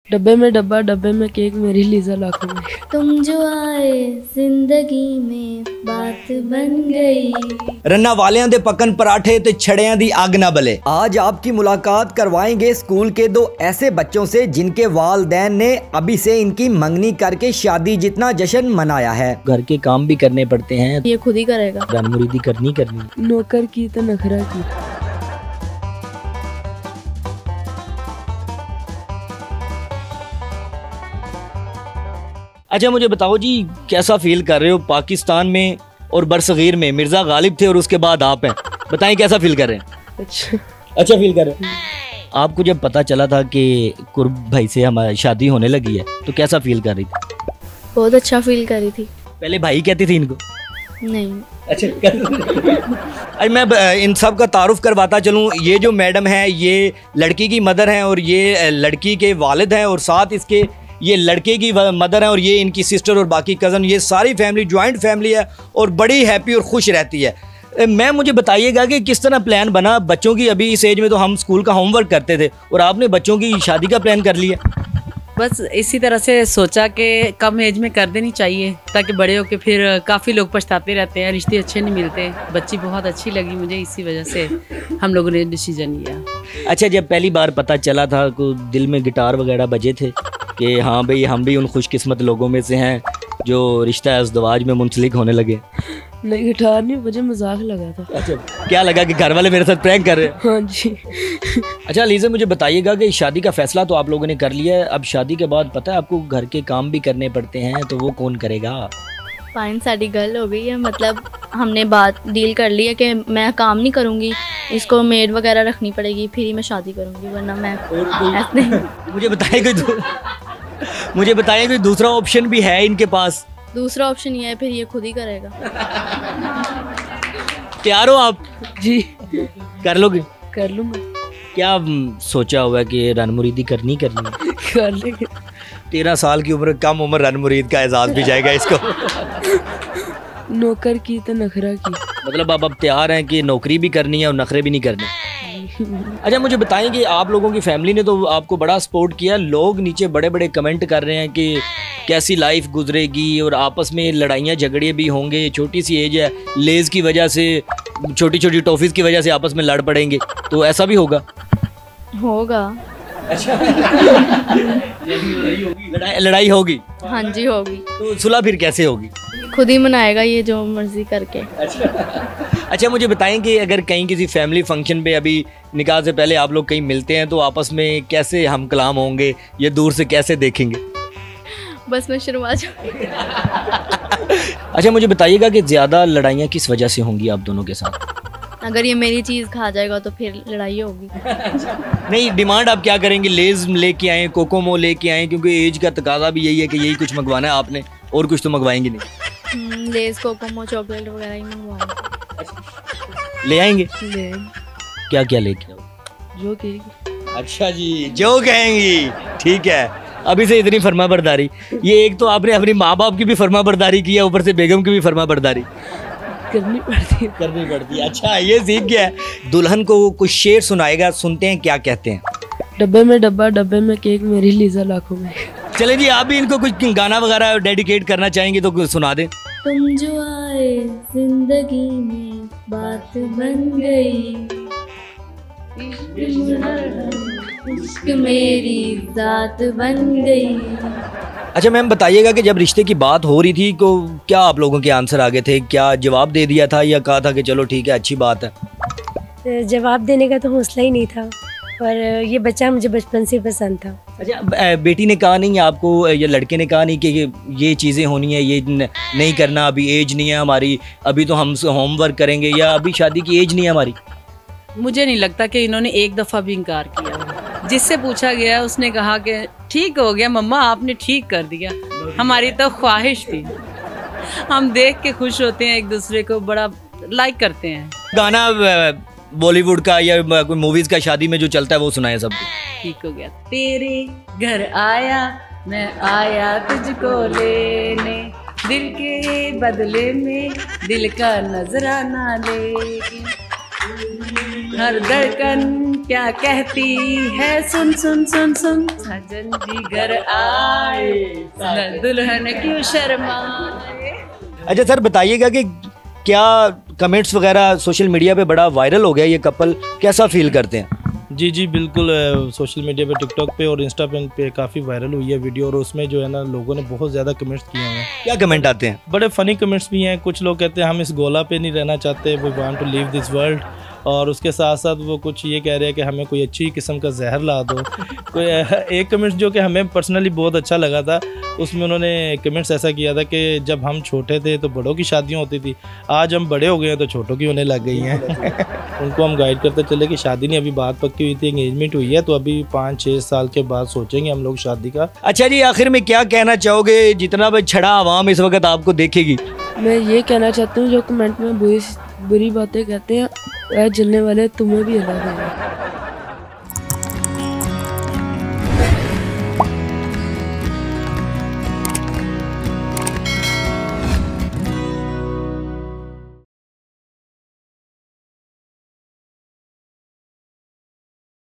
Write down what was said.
डब्बे में डब्बा, डब्बे में केक, मेरी लीजा लाखों में। तुम जो आए जिंदगी में बात बन गई। रन्ना वालियां दे पकन पराठे ते छड़ियां दी आग ना बले। आज आपकी मुलाकात करवाएंगे स्कूल के दो ऐसे बच्चों से जिनके वालिदैन ने अभी से इनकी मंगनी करके शादी जितना जश्न मनाया है। घर के काम भी करने पड़ते हैं, ये खुद ही करेगा। रनमुरीदी करनी। नौकर की तो नखरा की। अच्छा मुझे बताओ जी, कैसा फील कर रहे हो? पाकिस्तान में और बरसगीर में मिर्जा गालिब थे और उसके बाद आप हैं, बताएं कैसा फील कर रहे हैं? अच्छा फील कर रहे हैं। आपको जब पता चला था कि कुर्ब भाई से हमारी शादी होने लगी है तो कैसा फील कर रही थी? बहुत अच्छा फील कर रही थी। पहले भाई कहती थी इनको? नहीं। अच्छा अरे मैं इन सब का तारुफ करवाता चलूँ। ये जो मैडम है ये लड़की की मदर हैं और ये लड़की के वालिद हैं और साथ इसके ये लड़के की मदर है और ये इनकी सिस्टर और बाकी कज़न, ये सारी फैमिली जॉइंट फैमिली है और बड़ी हैप्पी और खुश रहती है। मैं मुझे बताइएगा कि किस तरह प्लान बना बच्चों की? अभी इस एज में तो हम स्कूल का होमवर्क करते थे और आपने बच्चों की शादी का प्लान कर लिया। बस इसी तरह से सोचा कि कम एज में कर देनी चाहिए ताकि बड़े होके फिर काफ़ी लोग पछताते रहते हैं, रिश्ते अच्छे नहीं मिलते। बच्ची बहुत अच्छी लगी मुझे, इसी वजह से हम लोगों ने डिसीजन लिया। अच्छा, जब पहली बार पता चला था को दिल में गिटार वगैरह बजे थे कि हाँ भाई हम भी उन खुशकिस्मत लोगों में से हैं जो रिश्ता अज़दवाज में मुंसलिक होने लगे? नहीं, गिटार नहीं बजे, मजाक लगा था। अच्छा, क्या लगा कि घर वाले मेरे साथ प्रैंक कर रहे हैं? हाँ जी। अच्छा लीज़ा, मुझे बताइएगा कि शादी का फैसला तो आप लोगों ने कर लिया है, अब शादी के बाद पता है आपको घर के काम भी करने पड़ते हैं, तो वो कौन करेगा? फाइन साड़ी गल हो गई है, मतलब हमने बात डील कर ली है कि मैं काम नहीं करूँगी, इसको मेड वगैरह रखनी पड़ेगी, फिर ही मैं शादी करूँगी, वरना मैं ऐसे नहीं। मुझे बताइए कोई दूसरा ऑप्शन भी है इनके पास? दूसरा ऑप्शन ये है फिर ये खुद ही करेगा। तैयार हो आप? जी कर लोगे? कर लूँगा। क्या सोचा हुआ है कि रनमुरीदी करनी है? कर लेंगे। 13 साल की उम्र, कम उम्र रनमुरीद का एजाज भी जाएगा इसको। नौकर की तो नखरा की। मतलब अब तैयार हैं कि नौकरी भी करनी है और नखरे भी नहीं करने। अच्छा मुझे बताएं कि आप लोगों की फैमिली ने तो आपको बड़ा सपोर्ट किया, लोग नीचे बड़े बड़े कमेंट कर रहे हैं कि कैसी लाइफ गुजरेगी और आपस में लड़ाइयाँ झगड़े भी होंगे, छोटी सी एज है, लेज़ की वजह से, छोटी छोटी टॉफीज़ की वजह से आपस में लड़ पड़ेंगे, तो ऐसा भी होगा? अच्छा लड़ाई होगी? हाँ जी होगी। तो सुलह फिर कैसे होगी? खुद ही मनाएगा ये जो मर्जी करके। अच्छा मुझे बताएं कि अगर कहीं किसी फैमिली फंक्शन पे अभी निकाह से पहले आप लोग कहीं मिलते हैं तो आपस में कैसे हम कलाम होंगे, ये दूर से कैसे देखेंगे? बस मैं शर्मा जाऊंगी। अच्छा मुझे बताइएगा कि ज़्यादा लड़ाइयाँ किस वजह से होंगी आप दोनों के साथ? अगर ये मेरी चीज़ खा जाएगा तो फिर लड़ाई होगी। नहीं, डिमांड आप क्या करेंगे? लेज़ लेके आए, कोकोमो लेके आए, क्योंकि एज का तकाजा भी यही है कि यही कुछ मंगवाना है आपने, और कुछ तो मंगवाएंगे नहीं? लेज़, कोकोमो, चॉकलेट वगैरह ही मंगवाएंगे। ले आएंगे? ले क्या क्या लेके आओ? जो कहेगी। अच्छा जी, जो कहेंगी, ठीक है। अभी से इतनी फर्मा बरदारी, ये एक तो आपने अपनी माँ बाप की भी फर्मा बरदारी की है, ऊपर से बेगम की भी फर्मा बरदारी करनी पड़ती है। अच्छा ये सीख गया है। दुल्हन को कुछ शेर सुनाएगा, सुनते हैं क्या कहते हैं। डब्बे में डब्बा, डब्बे में केक, मेरी लीजा लाखों में। चले जी, आप भी इनको कुछ गाना वगैरह डेडिकेट करना चाहेंगे तो सुना दें। तुम जो आए जिंदगी में बात बन गई, इश्क मेरी जात बन गई। अच्छा मैम बताइएगा कि जब रिश्ते की बात हो रही थी तो क्या आप लोगों के आंसर आगे थे? क्या जवाब दे दिया था या कहा था कि चलो ठीक है अच्छी बात है? जवाब देने का तो हौसला ही नहीं था, पर ये बच्चा मुझे बचपन से पसंद था। अच्छा बेटी ने कहा नहीं आपको या लड़के ने कहा नहीं कि ये चीज़ें होनी है, ये नहीं करना, अभी एज नहीं है हमारी, अभी तो हम होमवर्क करेंगे, या अभी शादी की एज नहीं है हमारी? मुझे नहीं लगता कि इन्होंने एक दफ़ा भी इनकार किया। जिससे पूछा गया उसने कहा कि ठीक हो गया मम्मा, आपने ठीक कर दिया, हमारी तो ख्वाहिश थी। हम देख के खुश होते हैं, एक दूसरे को बड़ा लाइक करते हैं। गाना बॉलीवुड का या कोई मूवीज़ का शादी में जो चलता है वो सुनाए सबको। ठीक हो गया। तेरे घर आया मैं आया तुझको लेने, दिल के बदले में दिल का नजराना लेके। हर धड़कन क्या कहती है, सुन सुन सुन सुन, सजन जी घर आए, दुल्हन क्यों शर्माए। अच्छा सर बताइएगा कि क्या कमेंट्स वगैरह सोशल मीडिया पे बड़ा वायरल हो गया ये कपल, कैसा फील करते हैं? जी जी बिल्कुल, सोशल मीडिया पे टिकटॉक पे और इंस्टा पे काफ़ी वायरल हुई है वीडियो, और उसमें जो है ना लोगों ने बहुत ज़्यादा कमेंट्स किए हैं। क्या कमेंट आते हैं? बड़े फ़नी कमेंट्स भी हैं। कुछ लोग कहते हैं हम इस गोला पे नहीं रहना चाहते, we want to leave this world, और उसके साथ साथ वो कुछ ये कह रहे हैं कि हमें कोई अच्छी किस्म का जहर ला दो। कोई एक कमेंट्स जो कि हमें पर्सनली बहुत अच्छा लगा था, उसमें उन्होंने कमेंट्स ऐसा किया था कि जब हम छोटे थे तो बड़ों की शादियाँ होती थी, आज हम बड़े हो गए हैं तो छोटों की होने लग गई हैं। उनको हम गाइड करते चले कि शादी नहीं, अभी बात पक्की हुई थी, एंगेजमेंट हुई है, तो अभी 5-6 साल के बाद सोचेंगे हम लोग शादी का। अच्छा जी, आखिर में क्या कहना चाहोगे जितना भी छड़ा आवाम इस वक्त आपको देखेगी? मैं ये कहना चाहती हूँ जो कमेंट में बुरी बातें कहते हैं, वह जलने वाले तुम्हें भी हिला देगा।